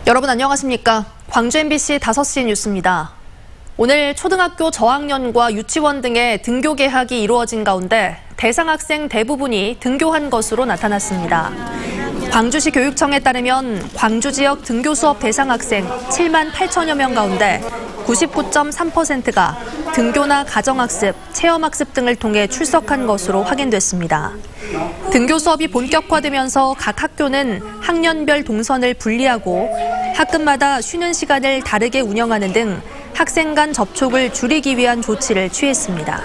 여러분 안녕하십니까? 광주 MBC 5시 뉴스입니다. 오늘 초등학교 저학년과 유치원 등의 등교 개학이 이루어진 가운데 대상 학생 대부분이 등교한 것으로 나타났습니다. 광주시 교육청에 따르면 광주 지역 등교 수업 대상 학생 7만 8천여 명 가운데 99.3%가 등교나 가정학습, 체험학습 등을 통해 출석한 것으로 확인됐습니다. 등교 수업이 본격화되면서 각 학교는 학년별 동선을 분리하고 학급마다 쉬는 시간을 다르게 운영하는 등 학생 간 접촉을 줄이기 위한 조치를 취했습니다.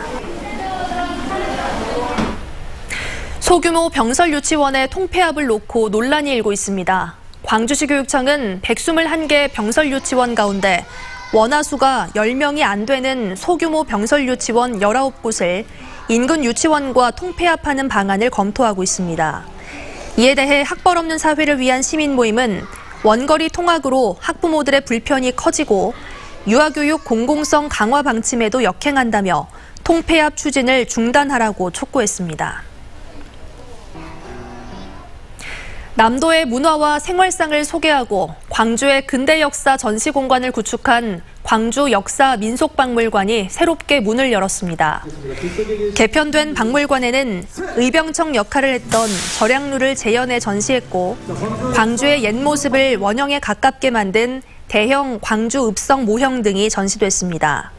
소규모 병설 유치원의 통폐합을 놓고 논란이 일고 있습니다. 광주시 교육청은 121개 병설 유치원 가운데 원화수가 10명이 안 되는 소규모 병설 유치원 19곳을 인근 유치원과 통폐합하는 방안을 검토하고 있습니다. 이에 대해 학벌 없는 사회를 위한 시민 모임은 원거리 통학으로 학부모들의 불편이 커지고 유아교육 공공성 강화 방침에도 역행한다며 통폐합 추진을 중단하라고 촉구했습니다. 남도의 문화와 생활상을 소개하고 광주의 근대 역사 전시공간을 구축한 광주 역사 민속박물관이 새롭게 문을 열었습니다. 개편된 박물관에는 의병청 역할을 했던 절약루를 재현해 전시했고 광주의 옛 모습을 원형에 가깝게 만든 대형 광주 읍성 모형 등이 전시됐습니다.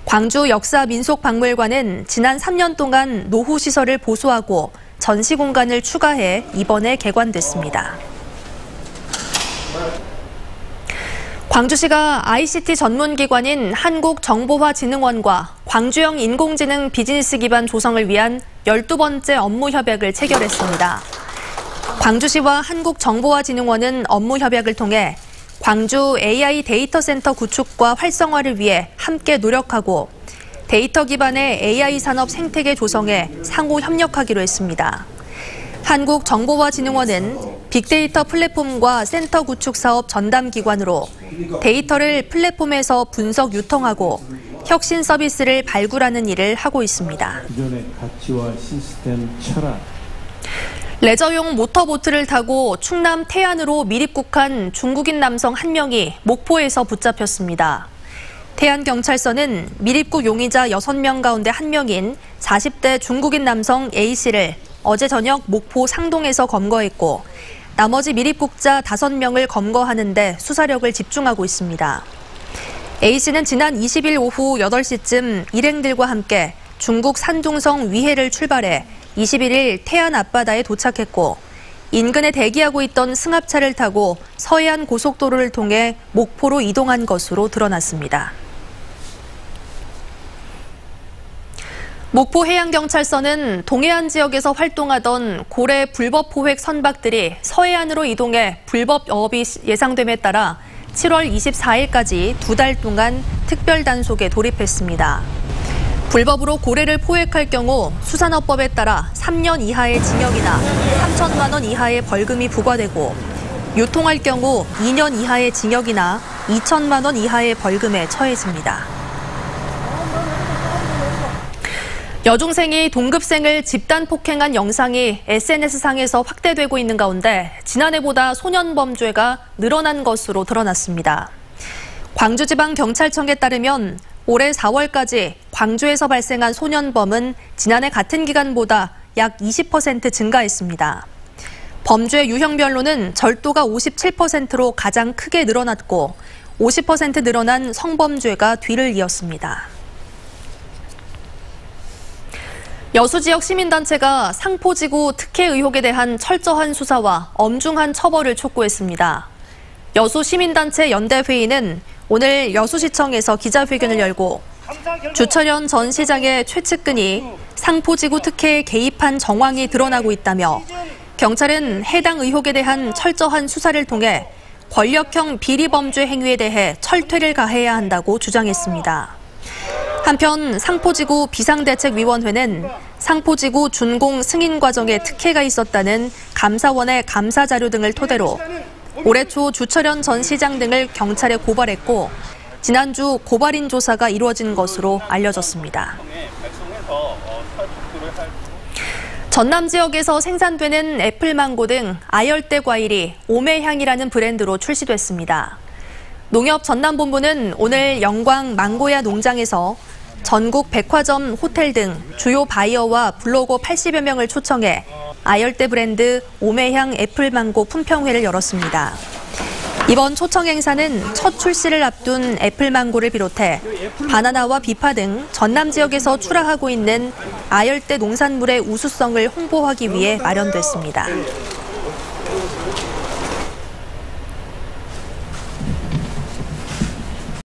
광주 역사 민속박물관은 지난 3년 동안 노후시설을 보수하고 전시 공간을 추가해 이번에 개관됐습니다. 광주시가 ICT 전문기관인 한국정보화진흥원과 광주형 인공지능 비즈니스 기반 조성을 위한 12번째 업무 협약을 체결했습니다. 광주시와 한국정보화진흥원은 업무 협약을 통해 광주 AI 데이터 센터 구축과 활성화를 위해 함께 노력하고 데이터 기반의 AI 산업 생태계 조성에 상호 협력하기로 했습니다. 한국정보화진흥원은 빅데이터 플랫폼과 센터 구축 사업 전담 기관으로 데이터를 플랫폼에서 분석 유통하고 혁신 서비스를 발굴하는 일을 하고 있습니다. 기존의 가치와 시스템 철학. 레저용 모터보트를 타고 충남 태안으로 미립국한 중국인 남성 1명이 목포에서 붙잡혔습니다. 태안경찰서는 미립국 용의자 6명 가운데 1명인 40대 중국인 남성 A씨를 어제 저녁 목포 상동에서 검거했고 나머지 미립국자 5명을 검거하는 데 수사력을 집중하고 있습니다. A씨는 지난 20일 오후 8시쯤 일행들과 함께 중국 산둥성 위해를 출발해 21일 태안 앞바다에 도착했고 인근에 대기하고 있던 승합차를 타고 서해안 고속도로를 통해 목포로 이동한 것으로 드러났습니다. 목포해양경찰서는 동해안 지역에서 활동하던 고래 불법 포획 선박들이 서해안으로 이동해 불법 어업이 예상됨에 따라 7월 24일까지 2달 동안 특별 단속에 돌입했습니다. 불법으로 고래를 포획할 경우 수산업법에 따라 3년 이하의 징역이나 3천만 원 이하의 벌금이 부과되고 유통할 경우 2년 이하의 징역이나 2천만 원 이하의 벌금에 처해집니다. 여중생이 동급생을 집단 폭행한 영상이 SNS상에서 확대되고 있는 가운데 지난해보다 소년범죄가 늘어난 것으로 드러났습니다. 광주지방경찰청에 따르면 올해 4월까지 광주에서 발생한 소년범은 지난해 같은 기간보다 약 20% 증가했습니다. 범죄 유형별로는 절도가 57%로 가장 크게 늘어났고 50% 늘어난 성범죄가 뒤를 이었습니다. 여수 지역 시민단체가 상포지구 특혜 의혹에 대한 철저한 수사와 엄중한 처벌을 촉구했습니다. 여수 시민단체 연대회의는 오늘 여수시청에서 기자회견을 열고 주철현 전 시장의 최측근이 상포지구 특혜에 개입한 정황이 드러나고 있다며 경찰은 해당 의혹에 대한 철저한 수사를 통해 권력형 비리범죄 행위에 대해 철퇴를 가해야 한다고 주장했습니다. 한편 상포지구 비상대책위원회는 상포지구 준공 승인 과정에 특혜가 있었다는 감사원의 감사 자료 등을 토대로 올해 초 주철현 전 시장 등을 경찰에 고발했고 지난주 고발인 조사가 이루어진 것으로 알려졌습니다. 전남 지역에서 생산되는 애플망고 등 아열대 과일이 오매향이라는 브랜드로 출시됐습니다. 농협 전남본부는 오늘 영광 망고야 농장에서 전국 백화점, 호텔 등 주요 바이어와 블로거 80여 명을 초청해 아열대 브랜드 오매향 애플망고 품평회를 열었습니다. 이번 초청 행사는 첫 출시를 앞둔 애플망고를 비롯해 바나나와 비파 등 전남 지역에서 출하하고 있는 아열대 농산물의 우수성을 홍보하기 위해 마련됐습니다.